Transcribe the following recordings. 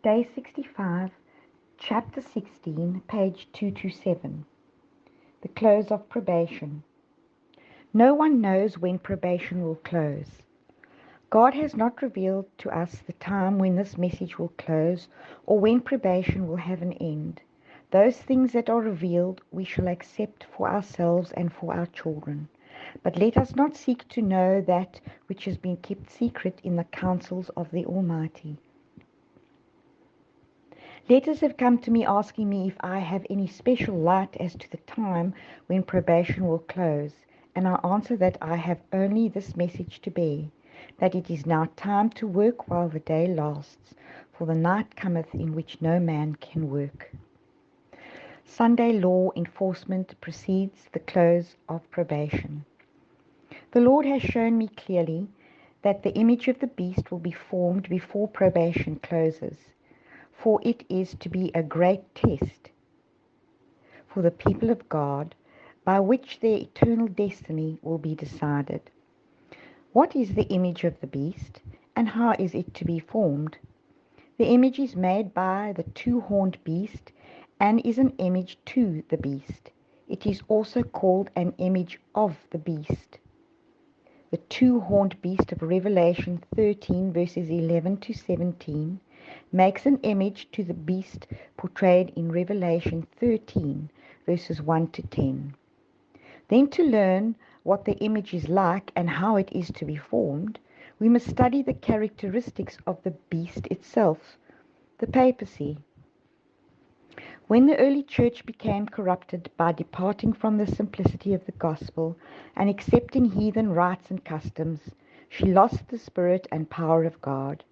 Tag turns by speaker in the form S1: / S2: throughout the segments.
S1: Day 65, Chapter 16, page 227. The close of probation. No one knows when probation will close. God has not revealed to us the time when this message will close or when probation will have an end. Those things that are revealed we shall accept for ourselves and for our children. But let us not seek to know that which has been kept secret in the counsels of the Almighty. Letters have come to me asking me if I have any special light as to the time when probation will close, and I answer that I have only this message to bear, that it is now time to work while the day lasts, for the night cometh in which no man can work. Sunday law enforcement precedes the close of probation. The Lord has shown me clearly that the image of the beast will be formed before probation closes. For it is to be a great test for the people of God, by which their eternal destiny will be decided. What is the image of the beast, and how is it to be formed? The image is made by the two-horned beast, and is an image to the beast. It is also called an image of the beast. The two-horned beast of Revelation 13, verses 11 to 17, makes an image to the beast portrayed in Revelation 13, verses 1 to 10. Then, to learn what the image is like and how it is to be formed, we must study the characteristics of the beast itself, the papacy. When the early church became corrupted by departing from the simplicity of the gospel and accepting heathen rites and customs, she lost the spirit and power of God.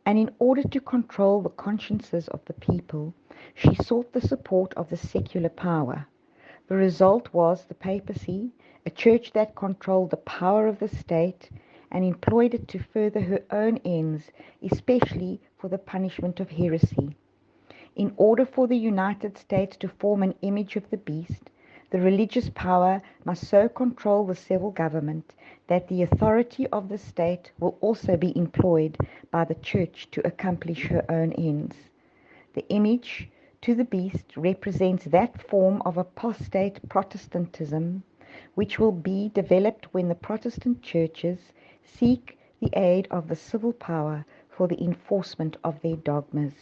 S1: And in order to control the consciences of the people, she sought the support of the secular power. The result was the papacy, a church that controlled the power of the state and employed it to further her own ends, especially for the punishment of heresy. In order for the United States to form an image of the beast, the religious power must so control the civil government that the authority of the state will also be employed by the church to accomplish her own ends. The image to the beast represents that form of apostate Protestantism which will be developed when the Protestant churches seek the aid of the civil power for the enforcement of their dogmas.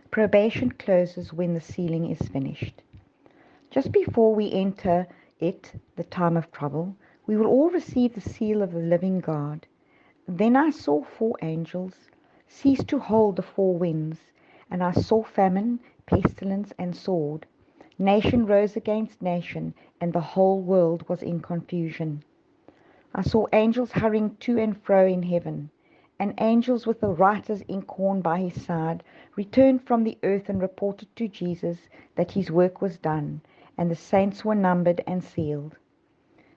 S1: Probation closes when the sealing is finished. Just before we enter it, the time of trouble, we will all receive the seal of the living God. Then I saw 4 angels cease to hold the 4 winds, and I saw famine, pestilence, and sword. Nation rose against nation, and the whole world was in confusion. I saw angels hurrying to and fro in heaven, and angels with the writer's inkhorn by his side returned from the earth and reported to Jesus that his work was done, and the saints were numbered and sealed.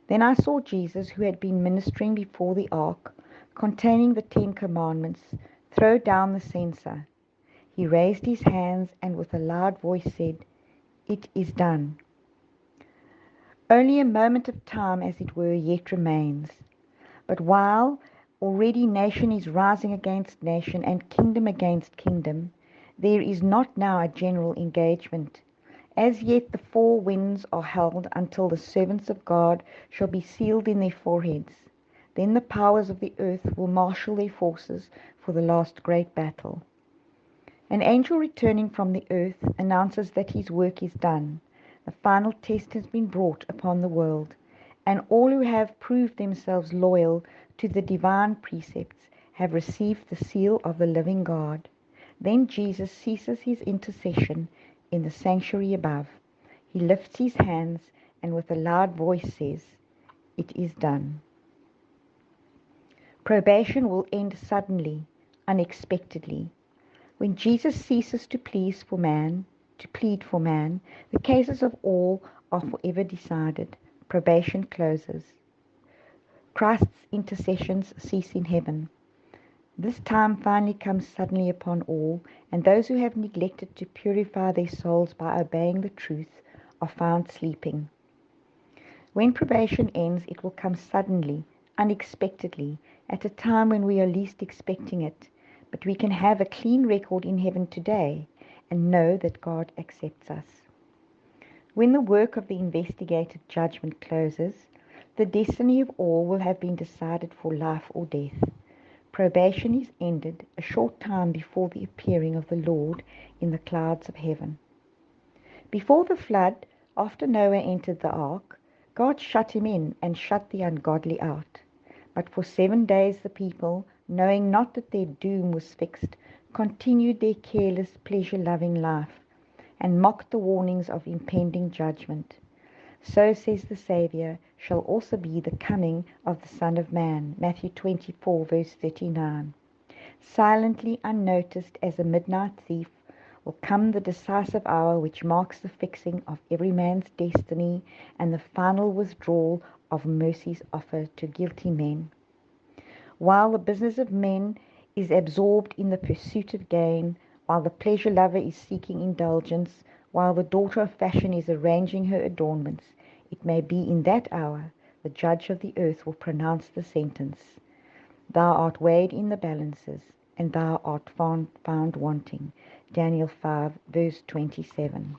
S1: Then I saw Jesus, who had been ministering before the ark, containing the 10 commandments, throw down the censer. He raised his hands and with a loud voice said, "It is done." Only a moment of time, as it were, yet remains. But while already nation is rising against nation and kingdom against kingdom, there is not now a general engagement. As yet the 4 winds are held until the servants of God shall be sealed in their foreheads. Then the powers of the earth will marshal their forces for the last great battle. An angel returning from the earth announces that his work is done. The final test has been brought upon the world, and all who have proved themselves loyal to the divine precepts have received the seal of the living God. Then Jesus ceases his intercession in the sanctuary above. He lifts his hands and with a loud voice says, "It is done." Probation will end suddenly, unexpectedly. When Jesus ceases to plead for man, the cases of all are forever decided. Probation closes. Christ's intercessions cease in heaven. This time finally comes suddenly upon all, and those who have neglected to purify their souls by obeying the truth are found sleeping. When probation ends, it will come suddenly, unexpectedly, at a time when we are least expecting it. But we can have a clean record in heaven today and know that God accepts us. When the work of the investigative judgment closes, the destiny of all will have been decided for life or death. Probation is ended a short time before the appearing of the Lord in the clouds of heaven. Before the flood, after Noah entered the ark, God shut him in and shut the ungodly out. But for 7 days the people, knowing not that their doom was fixed, continued their careless, pleasure-loving life, and mocked the warnings of impending judgment. So, says the Saviour, shall also be the coming of the Son of Man. Matthew 24, verse 39. Silently, unnoticed as a midnight thief, will come the decisive hour which marks the fixing of every man's destiny and the final withdrawal of mercy's offer to guilty men. While the business of men is absorbed in the pursuit of gain, while the pleasure lover is seeking indulgence, while the daughter of fashion is arranging her adornments, it may be in that hour the judge of the earth will pronounce the sentence, "Thou art weighed in the balances, and thou art found wanting." Daniel 5, verse 27.